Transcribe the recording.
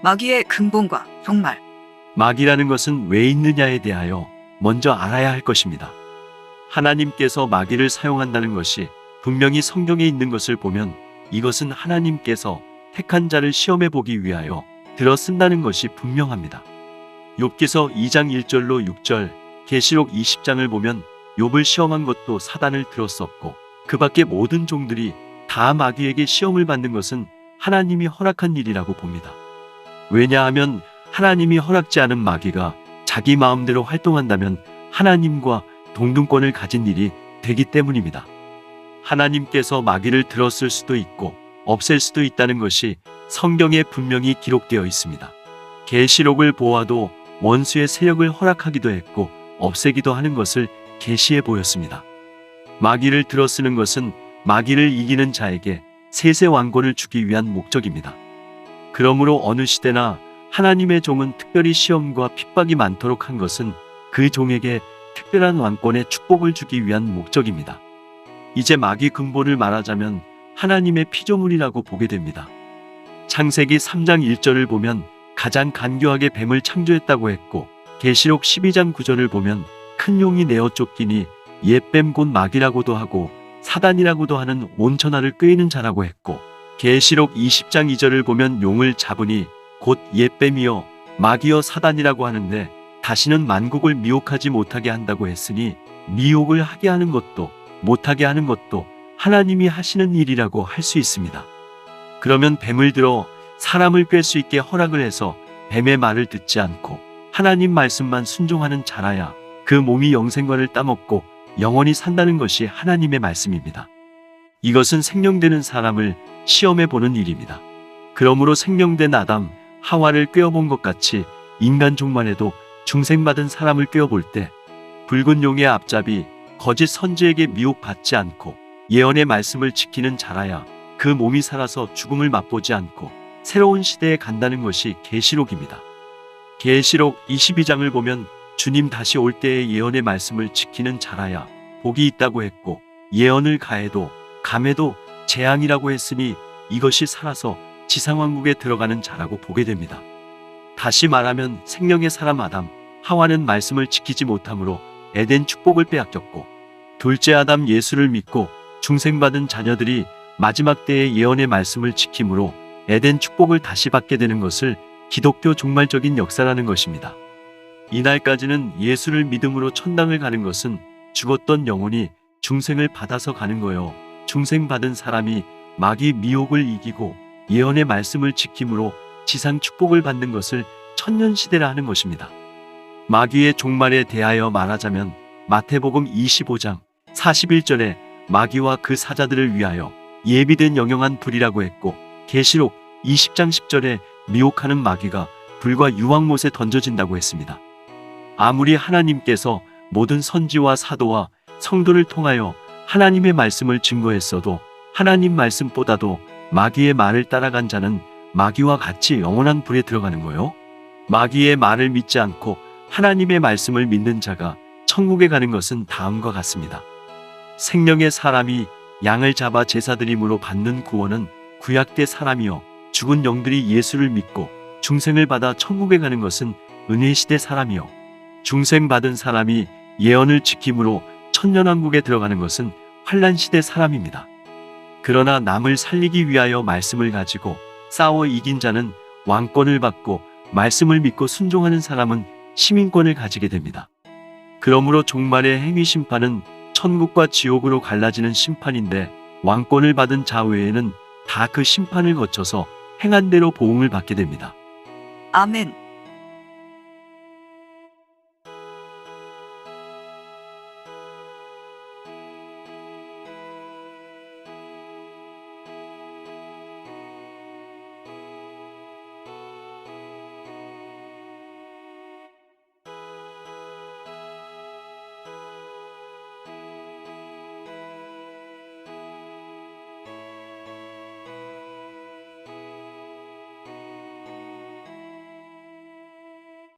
마귀의 근본과 종말. 마귀라는 것은 왜 있느냐에 대하여 먼저 알아야 할 것입니다. 하나님께서 마귀를 사용한다는 것이 분명히 성경에 있는 것을 보면 이것은 하나님께서 택한 자를 시험해 보기 위하여 들어 쓴다는 것이 분명합니다. 욥기서 2장 1절로 6절, 계시록 20장을 보면 욥을 시험한 것도 사단을 들었었고 그 밖에 모든 종들이 다 마귀에게 시험을 받는 것은 하나님이 허락한 일이라고 봅니다. 왜냐하면 하나님이 허락지 않은 마귀가 자기 마음대로 활동한다면 하나님과 동등권을 가진 일이 되기 때문입니다. 하나님께서 마귀를 들었을 수도 있고 없앨 수도 있다는 것이 성경에 분명히 기록되어 있습니다. 계시록을 보아도 원수의 세력을 허락하기도 했고 없애기도 하는 것을 계시해 보였습니다. 마귀를 들어쓰는 것은 마귀를 이기는 자에게 세세 왕권을 주기 위한 목적입니다. 그러므로 어느 시대나 하나님의 종은 특별히 시험과 핍박이 많도록 한 것은 그 종에게 특별한 왕권의 축복을 주기 위한 목적입니다. 이제 마귀 근본을 말하자면 하나님의 피조물이라고 보게 됩니다. 창세기 3장 1절을 보면 가장 간교하게 뱀을 창조했다고 했고 계시록 12장 9절을 보면 큰 용이 내어 쫓기니 옛뱀 곧 마귀라고도 하고 사단이라고도 하는 온천하를 끄이는 자라고 했고 계시록 20장 2절을 보면 용을 잡으니 곧 옛뱀이여 마귀여 사단이라고 하는데 다시는 만국을 미혹하지 못하게 한다고 했으니 미혹을 하게 하는 것도 못하게 하는 것도 하나님이 하시는 일이라고 할 수 있습니다. 그러면 뱀을 들어 사람을 꿰 수 있게 허락을 해서 뱀의 말을 듣지 않고 하나님 말씀만 순종하는 자라야 그 몸이 영생관을 따먹고 영원히 산다는 것이 하나님의 말씀입니다. 이것은 생명되는 사람을 시험해 보는 일입니다. 그러므로 생명된 아담, 하와를 꿰어본 것 같이 인간 종만에도 중생받은 사람을 꿰어볼 때 붉은 용의 앞잡이 거짓 선지에게 미혹받지 않고 예언의 말씀을 지키는 자라야 그 몸이 살아서 죽음을 맛보지 않고 새로운 시대에 간다는 것이 계시록입니다. 계시록 22장을 보면 주님 다시 올 때의 예언의 말씀을 지키는 자라야 복이 있다고 했고 예언을 가해도 감해도 재앙이라고 했으니 이것이 살아서 지상왕국에 들어가는 자라고 보게 됩니다. 다시 말하면 생명의 사람 아담, 하와는 말씀을 지키지 못함으로 에덴 축복을 빼앗겼고 둘째 아담 예수를 믿고 중생받은 자녀들이 마지막 때의 예언의 말씀을 지킴으로 에덴 축복을 다시 받게 되는 것을 기독교 종말적인 역사라는 것입니다. 이날까지는 예수를 믿음으로 천당을 가는 것은 죽었던 영혼이 중생을 받아서 가는 거요. 중생받은 사람이 마귀 미혹을 이기고 예언의 말씀을 지킴으로 지상 축복을 받는 것을 천년시대라 하는 것입니다. 마귀의 종말에 대하여 말하자면 마태복음 25장 41절에 마귀와 그 사자들을 위하여 예비된 영영한 불이라고 했고 계시록 20장 10절에 미혹하는 마귀가 불과 유황못에 던져진다고 했습니다. 아무리 하나님께서 모든 선지와 사도와 성도를 통하여 하나님의 말씀을 증거했어도 하나님 말씀보다도 마귀의 말을 따라간 자는 마귀와 같이 영원한 불에 들어가는 거요. 마귀의 말을 믿지 않고 하나님의 말씀을 믿는 자가 천국에 가는 것은 다음과 같습니다. 생명의 사람이 양을 잡아 제사드림으로 받는 구원은 구약 때 사람이요 죽은 영들이 예수를 믿고 중생을 받아 천국에 가는 것은 은혜시대 사람이요 중생받은 사람이 예언을 지킴으로 천년왕국에 들어가는 것은 환란시대 사람입니다. 그러나 남을 살리기 위하여 말씀을 가지고 싸워 이긴 자는 왕권을 받고 말씀을 믿고 순종하는 사람은 시민권을 가지게 됩니다. 그러므로 종말의 행위 심판은 천국과 지옥으로 갈라지는 심판인데 왕권을 받은 자 외에는 다 그 심판을 거쳐서 행한 대로 보응을 받게 됩니다. 아멘.